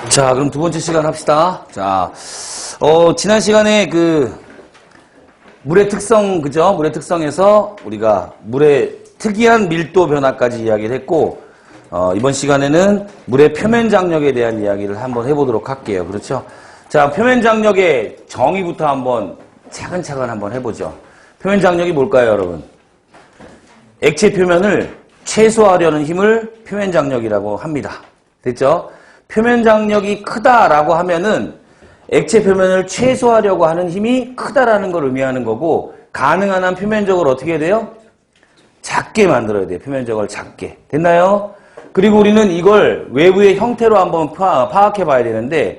자, 그럼 두 번째 시간 합시다. 자, 지난 시간에 물의 특성, 그죠? 물의 특성에서 우리가 물의 특이한 밀도 변화까지 이야기를 했고, 이번 시간에는 물의 표면 장력에 대한 이야기를 한번 해보도록 할게요. 그렇죠? 자, 표면 장력의 정의부터 한번 차근차근 한번 해보죠. 표면 장력이 뭘까요, 여러분? 액체 표면을 최소화하려는 힘을 표면 장력이라고 합니다. 됐죠? 표면 장력이 크다라고 하면은 액체 표면을 최소화하려고 하는 힘이 크다라는 걸 의미하는 거고, 가능한 한 표면적을 어떻게 해야 돼요? 작게 만들어야 돼요. 표면적을 작게. 됐나요? 그리고 우리는 이걸 외부의 형태로 한번 파악해 봐야 되는데,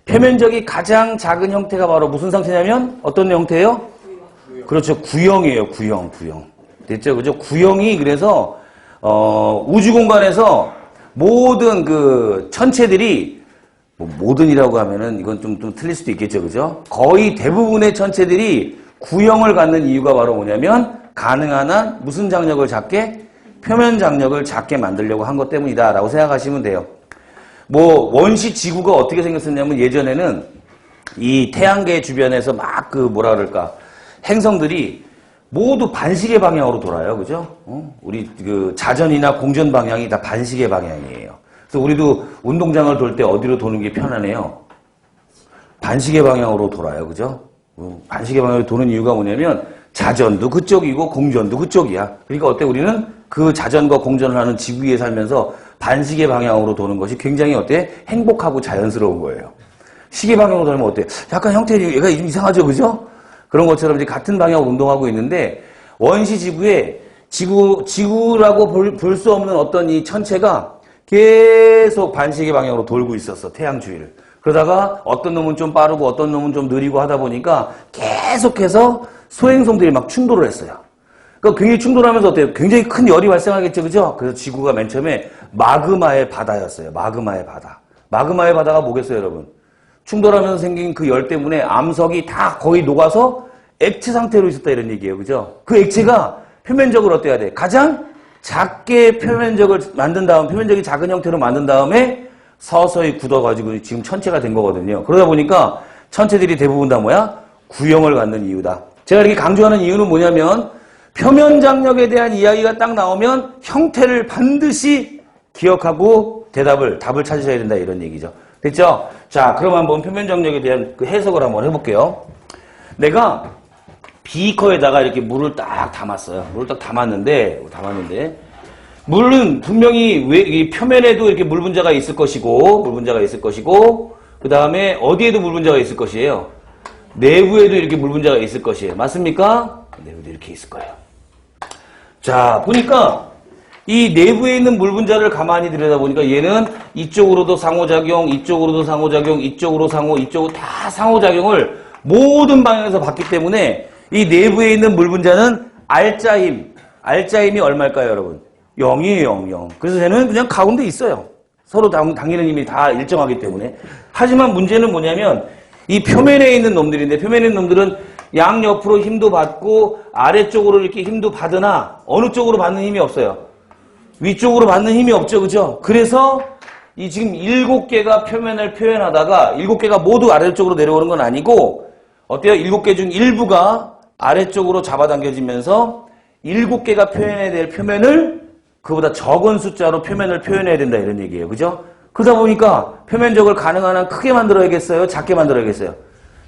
표면적이 가장 작은 형태가 바로 무슨 상태냐면 어떤 형태예요? 그렇죠. 구형이에요. 구형. 됐죠? 그죠? 구형이 그래서 우주 공간에서 모든 천체들이 모든이라고 하면은 이건 좀 틀릴 수도 있겠죠. 그죠? 거의 대부분의 천체들이 구형을 갖는 이유가 바로 뭐냐면 가능한 한 무슨 장력을 작게? 표면 장력을 작게 만들려고 한 것 때문이다라고 생각하시면 돼요. 원시 지구가 어떻게 생겼었냐면 예전에는 이 태양계 주변에서 막 행성들이 모두 반시계 방향으로 돌아요. 그죠? 우리 자전이나 공전 방향이 다 반시계 방향이에요. 그래서 우리도 운동장을 돌 때 어디로 도는 게 편하네요? 반시계 방향으로 돌아요. 그죠? 반시계 방향으로 도는 이유가 뭐냐면 자전도 그쪽이고 공전도 그쪽이야. 그러니까 어때? 우리는 그 자전과 공전을 하는 지구 위에 살면서 반시계 방향으로 도는 것이 굉장히 어때? 행복하고 자연스러운 거예요. 시계 방향으로 돌면 어때? 약간 형태가 좀 이상하죠. 그죠? 그런 것처럼 이제 같은 방향으로 운동하고 있는데, 원시 지구에 지구라고 볼 수 없는 어떤 이 천체가 계속 반시계 방향으로 돌고 있었어. 태양 주위를. 그러다가 어떤 놈은 좀 빠르고 어떤 놈은 좀 느리고 하다 보니까 계속해서 소행성들이 막 충돌을 했어요. 그러니까 굉장히 충돌하면서 어때요? 굉장히 큰 열이 발생하겠죠. 그죠? 그래서 지구가 맨 처음에 마그마의 바다였어요. 마그마의 바다. 마그마의 바다가 뭐겠어요, 여러분? 충돌하면서 생긴 그 열 때문에 암석이 다 거의 녹아서 액체 상태로 있었다 이런 얘기예요. 그죠? 그 액체가 표면적으로 어때야 돼? 가장 작게 표면적을 만든 다음, 표면적이 작은 형태로 만든 다음에 서서히 굳어가지고 지금 천체가 된 거거든요. 그러다 보니까 천체들이 대부분 다 뭐야? 구형을 갖는 이유다. 제가 이렇게 강조하는 이유는 뭐냐면 표면 장력에 대한 이야기가 딱 나오면 형태를 반드시 기억하고 답을 찾으셔야 된다 이런 얘기죠. 됐죠? 자, 그럼 한번 표면 장력에 대한 해석을 한번 해볼게요. 내가 비커에다가 이렇게 물을 딱 담았어요. 물을 딱 담았는데 물은 분명히 이 표면에도 이렇게 물 분자가 있을 것이고, 그 다음에 어디에도 물 분자가 있을 것이에요. 내부에도 이렇게 물 분자가 있을 것이에요. 맞습니까? 내부에도 이렇게 있을 거예요. 자, 보니까 이 내부에 있는 물 분자를 가만히 들여다보니까 얘는 이쪽으로도 상호작용, 이쪽으로도 상호작용, 이쪽으로 이쪽으로 다 상호작용을 모든 방향에서 받기 때문에 이 내부에 있는 물 분자는 알짜힘이 얼마일까요, 여러분? 0이에요, 0. 그래서 쟤는 그냥 가운데 있어요. 서로 당기는 힘이 다 일정하기 때문에. 하지만 문제는 뭐냐면 이 표면에 있는 놈들인데, 표면에 있는 놈들은 양옆으로 힘도 받고 아래쪽으로 이렇게 힘도 받으나 어느 쪽으로 받는 힘이 없어요. 위쪽으로 받는 힘이 없죠. 그죠? 그래서 이 지금 7개가 표면을 표현하다가 7개가 모두 아래쪽으로 내려오는 건 아니고 어때요? 7개 중 일부가 아래쪽으로 잡아당겨지면서 7개가 표현해야 될 표면을 그보다 적은 숫자로 표면을 표현해야 된다 이런 얘기예요. 그죠? 그러다 보니까 표면적을 가능한 한 크게 만들어야겠어요? 작게 만들어야겠어요?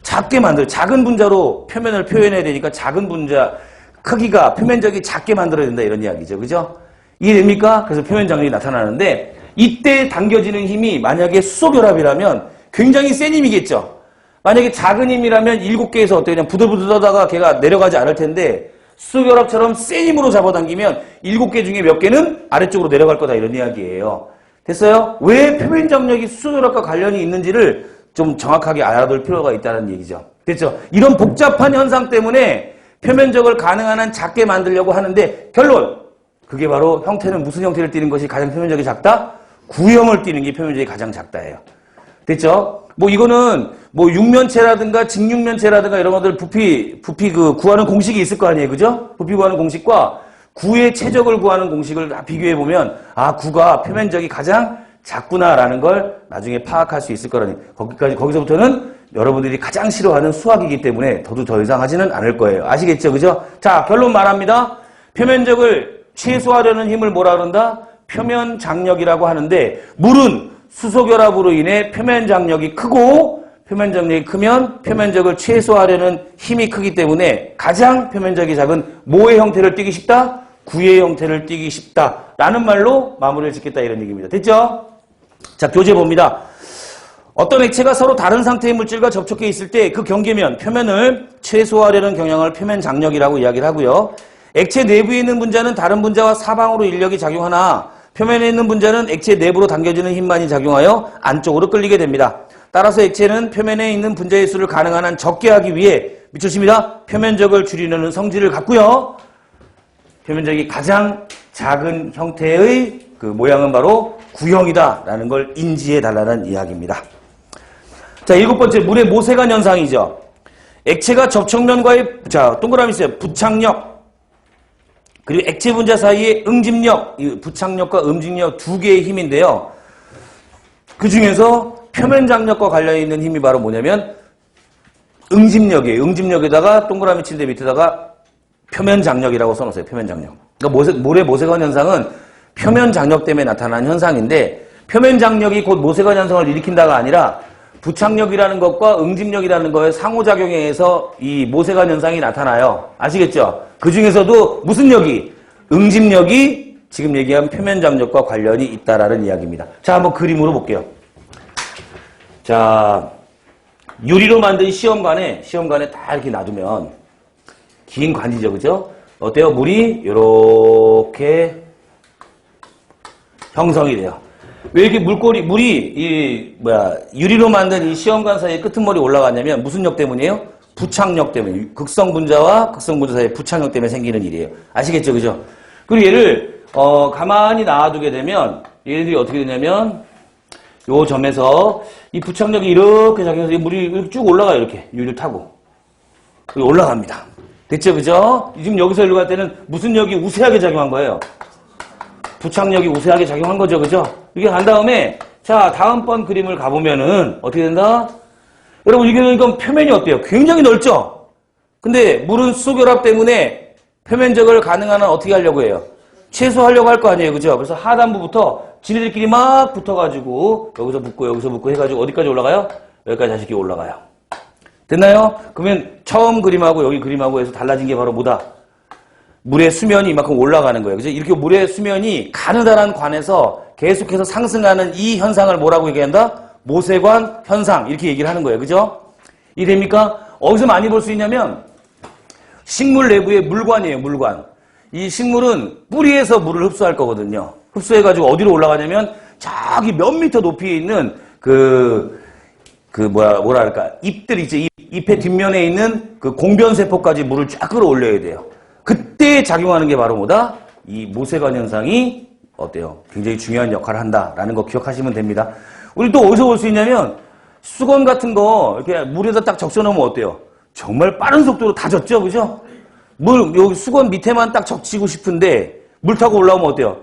작은 분자로 표면을 표현해야 되니까 작은 분자 크기가 표면적이 작게 만들어야 된다 이런 이야기죠. 그죠? 이해됩니까? 그래서 표면 장력이 나타나는데 이때 당겨지는 힘이 만약에 수소결합이라면 굉장히 센 힘이겠죠. 만약에 작은 힘이라면 7개에서 어떻게 그냥 부들부들 떠다가 걔가 내려가지 않을 텐데 수소결합처럼 센 힘으로 잡아당기면 7개 중에 몇 개는 아래쪽으로 내려갈 거다 이런 이야기예요. 됐어요? 왜 표면 장력이 수소결합과 관련이 있는지를 좀 정확하게 알아둘 필요가 있다는 얘기죠. 됐죠? 이런 복잡한 현상 때문에 표면적을 가능한 한 작게 만들려고 하는데 결론! 그게 바로 형태는 무슨 형태를 띠는 것이 가장 표면적이 작다? 구형을 띠는 게 표면적이 가장 작다예요. 됐죠? 이거는 육면체라든가 직육면체라든가 이런 것들 부피 구하는 공식이 있을 거 아니에요. 그죠? 부피 구하는 공식과 구의 최적을 구하는 공식을 다 비교해 보면 구가 표면적이 가장 작구나라는 걸 나중에 파악할 수 있을 거라니. 거기서부터는 여러분들이 가장 싫어하는 수학이기 때문에 더 이상 하지는 않을 거예요. 아시겠죠? 그죠? 자, 결론 말합니다. 표면적을 최소화하려는 힘을 뭐라 그런다? 표면 장력이라고 하는데, 물은 수소결합으로 인해 표면 장력이 크고, 표면 장력이 크면 표면적을 최소화하려는 힘이 크기 때문에 가장 표면적이 작은 뭐의 형태를 띠기 쉽다? 구의 형태를 띠기 쉽다. 라는 말로 마무리를 짓겠다 이런 얘기입니다. 됐죠? 자, 교재 봅니다. 어떤 액체가 서로 다른 상태의 물질과 접촉해 있을 때 그 경계면, 표면을 최소화하려는 경향을 표면 장력이라고 이야기를 하고요. 액체 내부에 있는 분자는 다른 분자와 사방으로 인력이 작용하나 표면에 있는 분자는 액체 내부로 당겨지는 힘만이 작용하여 안쪽으로 끌리게 됩니다. 따라서 액체는 표면에 있는 분자의 수를 가능한 한 적게 하기 위해 미쳤습니다. 표면적을 줄이려는 성질을 갖고요. 표면적이 가장 작은 형태의 그 모양은 바로 구형이다라는 걸 인지해 달라는 이야기입니다. 자, 7번째, 물의 모세관 현상이죠. 액체가 접촉면과의, 자, 동그라미 있어요. 부착력. 그리고 액체 분자 사이의 응집력, 이 부착력과 응집력 두 개의 힘인데요. 그 중에서 표면 장력과 관련 있는 힘이 바로 뭐냐면 응집력이에요. 응집력에다가 동그라미 칠대 밑에다가 표면 장력이라고 써놓으세요. 표면 장력. 그러니까 물의 모세관 현상은 표면 장력 때문에 나타나는 현상인데, 표면 장력이 곧 모세관 현상을 일으킨다가 아니라 부착력이라는 것과 응집력이라는 거에 상호작용에 의해서 이 모세관 현상이 나타나요. 아시겠죠? 그 중에서도 무슨力? 응집력이 지금 얘기한 표면 장력과 관련이 있다라는 이야기입니다. 자, 한번 그림으로 볼게요. 자, 유리로 만든 시험관에 다 이렇게 놔두면 긴 관이죠, 그죠? 어때요? 물이 이렇게 형성이 돼요. 왜 이렇게 물이 유리로 만든 이 시험관 사이에 끄트머리 올라갔냐면 무슨 력 때문이에요? 부착력 때문에. 극성 분자와 극성 분자 사이의 부착력 때문에 생기는 일이에요. 아시겠죠, 그죠? 그리고 얘를 가만히 놔두게 되면 얘네들이 어떻게 되냐면 요 점에서 이 부착력이 이렇게 작용해서 이 물이 이렇게 쭉 올라가요. 이렇게 유리를 타고 여기 올라갑니다. 됐죠, 그죠? 지금 여기서 일로 갈 때는 무슨力이 우세하게 작용한 거예요? 부착력이 우세하게 작용한 거죠, 그죠? 이게 간 다음에 자, 다음번 그림을 가보면은 어떻게 된다? 여러분, 이건 표면이 어때요? 굉장히 넓죠? 근데 물은 수소결합 때문에 표면적을 가능한 한 어떻게 하려고 해요? 최소화하려고 할 거 아니에요, 그죠? 그래서 하단부부터 지네들끼리 막 붙어가지고 여기서 붙고 해가지고 어디까지 올라가요? 여기까지 다시 이렇게 올라가요. 됐나요? 그러면 처음 그림하고 여기 그림하고 해서 달라진 게 바로 뭐다? 물의 수면이 이만큼 올라가는 거예요. 그죠? 이렇게 물의 수면이 가느다란 관에서 계속해서 상승하는 이 현상을 뭐라고 얘기한다? 모세관 현상. 이렇게 얘기를 하는 거예요. 그죠? 이해됩니까? 어디서 많이 볼 수 있냐면 식물 내부의 물관이에요. 물관. 이 식물은 뿌리에서 물을 흡수할 거거든요. 흡수해가지고 어디로 올라가냐면 저기 몇 미터 높이에 있는 뭐랄까, 잎들 있지. 잎의 뒷면에 있는 그 공변세포까지 물을 쫙 끌어올려야 돼요. 그때 작용하는 게 바로 뭐다? 이 모세관 현상이 어때요? 굉장히 중요한 역할을 한다라는 거 기억하시면 됩니다. 우리 또 어디서 볼 수 있냐면 수건 같은 거 이렇게 물에다 딱 적셔놓으면 어때요? 정말 빠른 속도로 다 젖죠, 그죠? 여기 수건 밑에만 딱 적치고 싶은데 물 타고 올라오면 어때요?